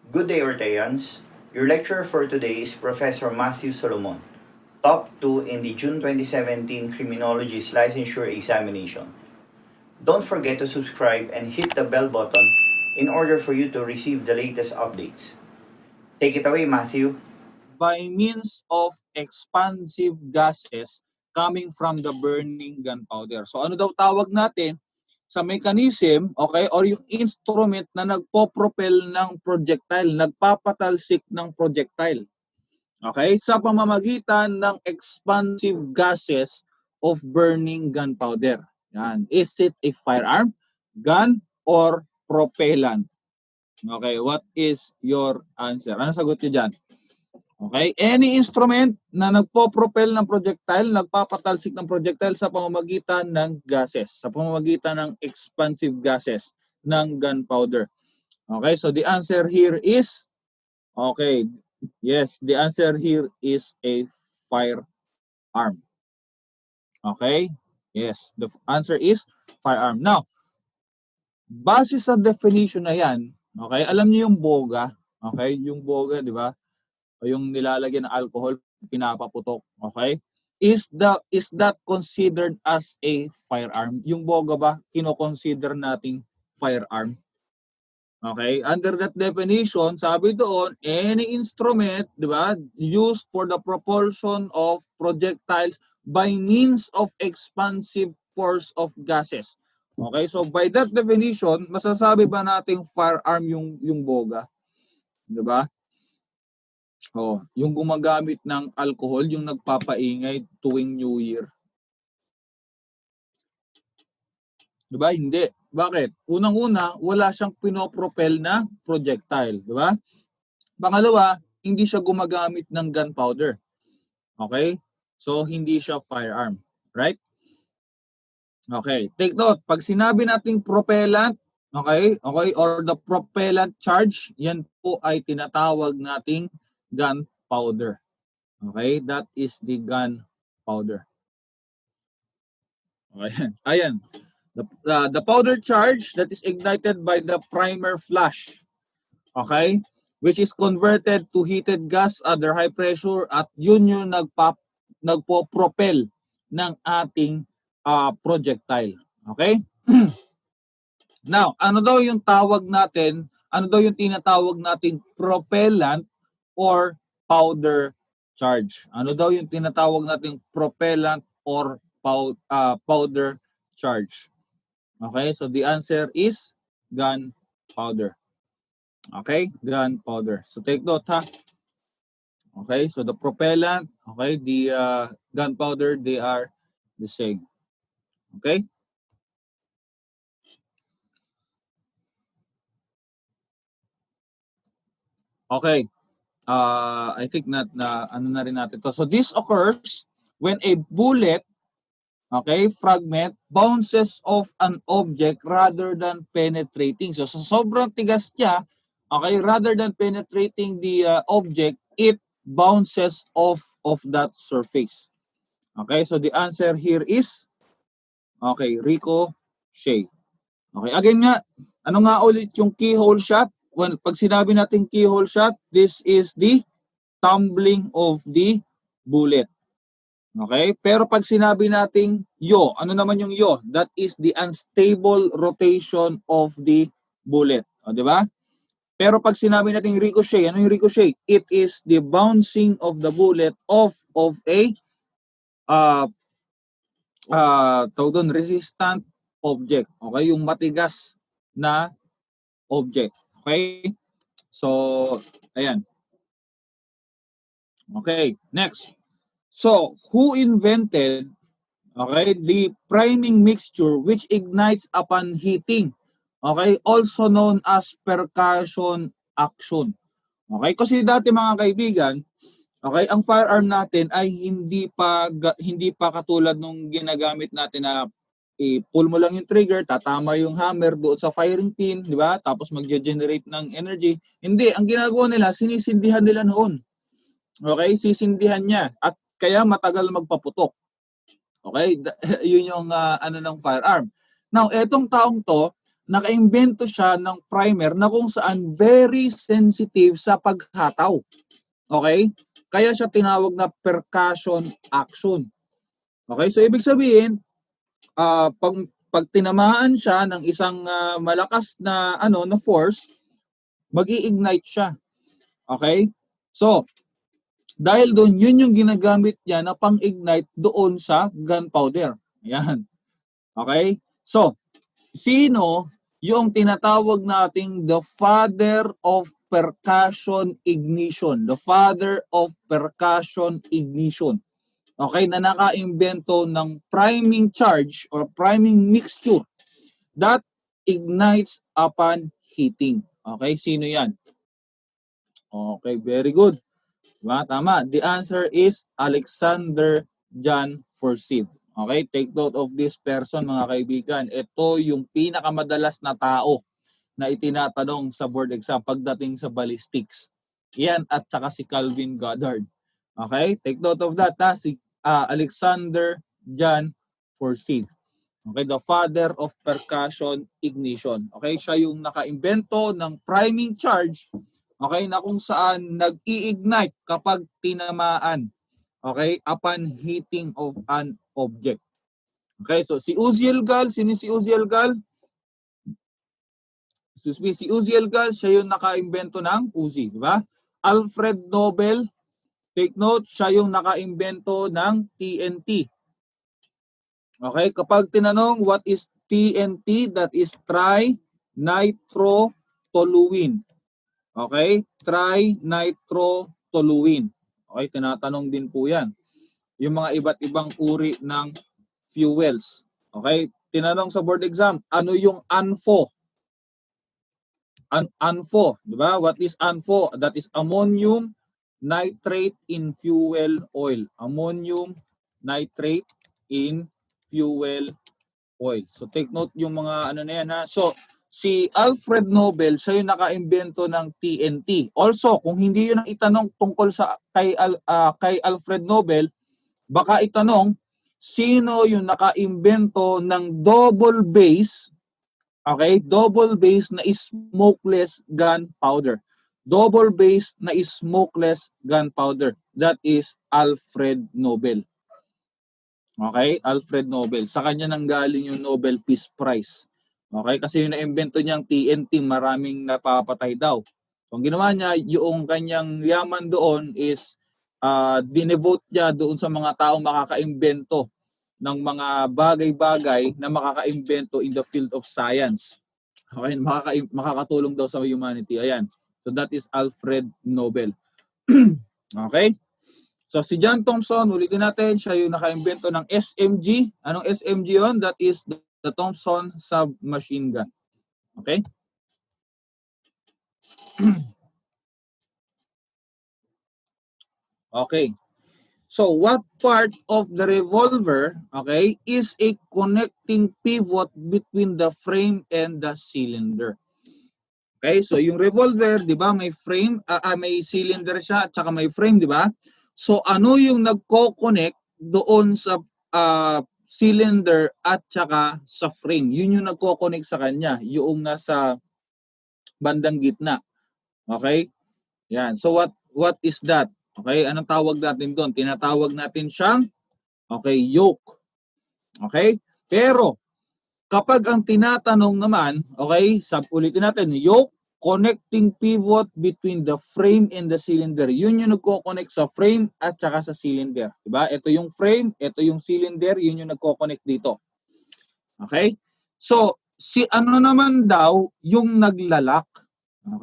Good day, Orteans. Your lecturer for today is Professor Matthew Solomon, top 2 in the June 2017 Criminologists Licensure examination. Don't forget to subscribe and hit the bell button in order for you to receive the latest updates. Take it away, Matthew. By means of expansive gases coming from the burning gunpowder. So ano daw tawag natin sa mechanism, okay, or yung instrument na nagpo-propel ng projectile, nagpapatalsik ng projectile. Okay, sa pamamagitan ng expansive gases of burning gunpowder. Yan. Is it a firearm, gun, or propellant? Okay, what is your answer? Ano sagot niyo dyan? Okay, any instrument na nagpo-propel ng projectile, nagpapatalsik ng projectile sa pamamagitan ng gases, sa pamamagitan ng expansive gases ng gunpowder. Okay, so the answer here is, okay, yes, the answer here is a firearm. Okay, yes, the answer is firearm. Now, base sa definition na yan, okay, alam niyo yung boga, okay, yung boga, di ba? O yung nilalagyan ng alcohol, pinapaputok, okay? Is that considered as a firearm? Yung boga ba, kino-consider nating firearm? Okay? Under that definition, sabi doon, any instrument, di ba, used for the propulsion of projectiles by means of expansive force of gases. Okay? So by that definition, masasabi ba nating firearm yung boga? Di ba? Oh, yung gumagamit ng alcohol, yung nagpapaingay tuwing New Year. Diba? Hindi. Bakit? Unang-una, wala siyang pinopropel na projectile. Diba? Pangalawa, hindi siya gumagamit ng gunpowder. Okay? So, hindi siya firearm. Right? Okay. Take note. Pag sinabi nating propellant, okay, or the propellant charge, yan po ay tinatawag nating gunpowder. Okay, that is the gunpowder. Okay, ayan. The powder charge that is ignited by the primer flash. Okay, which is converted to heated gas under high pressure at yun yung nagpo-propel ng ating projectile. Okay? Now, ano daw yung tawag natin, ano daw yung tinatawag nating propellant or powder charge? Ano daw yung tinatawag nating propellant or powder charge? Okay, so the answer is gunpowder. Okay, gunpowder. So take note ha. Okay, so the propellant, okay, the gunpowder, they are the same. Okay? Okay. I think na ano na rin natin to. So this occurs when a bullet, okay, fragment bounces off an object rather than penetrating. So sobrang tigas niya, okay, rather than penetrating the object, it bounces off of that surface. Okay, so the answer here is, okay, Ricochet. Okay, again nga, ano nga ulit yung keyhole shot? When, pag sinabi natin keyhole shot, this is the tumbling of the bullet. Okay? Pero pag sinabi nating yaw, ano naman yung yaw? That is the unstable rotation of the bullet. O, di ba? Pero pag sinabi nating ricochet, ano yung ricochet? It is the bouncing of the bullet off of a tawag doon, resistant object. Okay? Yung matigas na object. Okay? So, ayan. Okay, next. So, who invented, okay, the priming mixture which ignites upon heating? Okay, also known as percussion action. Okay, kasi dati mga kaibigan, okay, ang firearm natin ay hindi pa katulad nung ginagamit natin na i-pull mo lang yung trigger, tatama yung hammer doon sa firing pin, di ba? Tapos mag-generate ng energy. Hindi, ang ginagawa nila, sinisindihan nila noon. Okay, sisindihan niya at kaya matagal magpaputok. Okay, yun yung ano ng firearm. Now, etong taong to, nakaimbento siya ng primer na kung saan very sensitive sa paghataw. Okay? Kaya siya tinawag na percussion action. Okay? So ibig sabihin, pag tinamaan siya ng isang malakas na na force, magi-ignite siya. Okay? So, dahil doon, yun yung ginagamit niya na pang-ignite doon sa gunpowder. Ayan. Okay? So, sino yung tinatawag nating the father of percussion ignition? The father of percussion ignition. Okay? Na nakaimbento ng priming charge or priming mixture that ignites upon heating. Okay? Sino yan? Okay, very good. Diba? Tama. The answer is Alexander John Forsyth. Okay, take note of this person mga kaibigan. Ito yung pinakamadalas na tao na itinatanong sa board exam pagdating sa ballistics. Yan at saka si Calvin Goddard. Okay, take note of that. Si Alexander John Forsyth. Okay, the father of percussion ignition. Okay, siya yung nakaimbento ng priming charge. Okay, na kung saan nag-i-ignite kapag tinamaan. Okay, upon hitting of an object. Okay, so si Uziel Gal, sino si Uziel Gal? Si Uziel Gal, siya yung nakaimbento ng Uzi, di ba? Alfred Nobel, take note, siya yung nakaimbento ng TNT. Okay, kapag tinanong what is TNT, that is trinitrotoluene. Okay, trinitrotoluene. Okay, tinatanong din po yan. Yung mga iba't ibang uri ng fuels. Okay, tinanong sa board exam, ano yung ANFO? ANFO, di ba? What is ANFO? That is ammonium nitrate in fuel oil. Ammonium nitrate in fuel oil. So take note yung mga ano na yan ha. So si Alfred Nobel, siya yung nakaimbento ng TNT. Also, kung hindi yun ang itanong tungkol sa kay Alfred Nobel, baka itanong sino yung nakaimbento ng double base. Okay, double base na smokeless gunpowder. Double base na smokeless gunpowder. That is Alfred Nobel. Okay, Alfred Nobel. Sa kanya nanggaling yung Nobel Peace Prize. Okay, kasi yung na-invento niyang TNT, maraming napapatay daw. So, ang ginawa niya, yung kanyang yaman doon is dinevote niya doon sa mga taong makakaimbento ng mga bagay-bagay na makakaimbento in the field of science. Okay, makakatulong daw sa humanity. Ayan. So that is Alfred Nobel. Okay? So si John Thompson, ulitin natin, siya yung nakaimbento ng SMG. Anong SMG yun? That is the Thompson submachine gun. Okay? Okay. So what part of the revolver, okay, is a connecting pivot between the frame and the cylinder? Okay, so yung revolver, 'di ba, may frame, may cylinder siya at saka may frame, 'di ba? So ano yung nagko-connect doon sa cylinder at saka sa frame? Yun yung nagko-connect sa kanya, yung nasa bandang gitna. Okay? Yan. So what is that? Okay, anong tawag natin doon? Tinatawag natin siyang yoke. Okay? Pero kapag ang tinatanong naman, okay, ulitin natin, yoke connecting pivot between the frame and the cylinder. Yun yung nagko-connect sa frame at saka sa cylinder. Diba? Ito yung frame, ito yung cylinder, yun yung nagko-connect dito. Okay? So, si ano naman daw yung naglalak?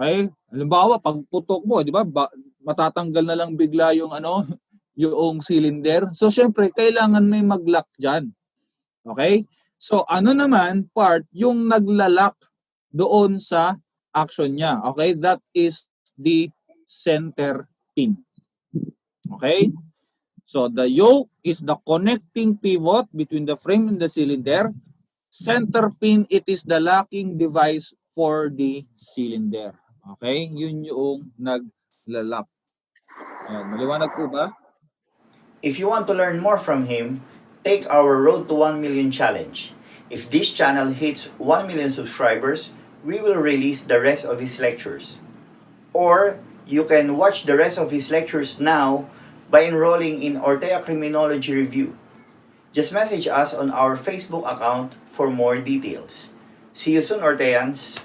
Okay? Halimbawa, pag putok mo, di ba, matatanggal na lang bigla yung yung cylinder. So, syempre, kailangan may mag-lock dyan. Okay? So, ano naman part yung naglalak doon sa action niya? Okay? That is the center pin. Okay? So, the yoke is the connecting pivot between the frame and the cylinder. Center pin, it is the locking device for the cylinder. Okay? Yun yung naglalak. Ayan, maliwanag po ba? If you want to learn more from him, take our Road to 1 Million challenge. If this channel hits 1 million subscribers, we will release the rest of his lectures. Or you can watch the rest of his lectures now by enrolling in Ortea Criminology Review. Just message us on our Facebook account for more details. See you soon, Orteans!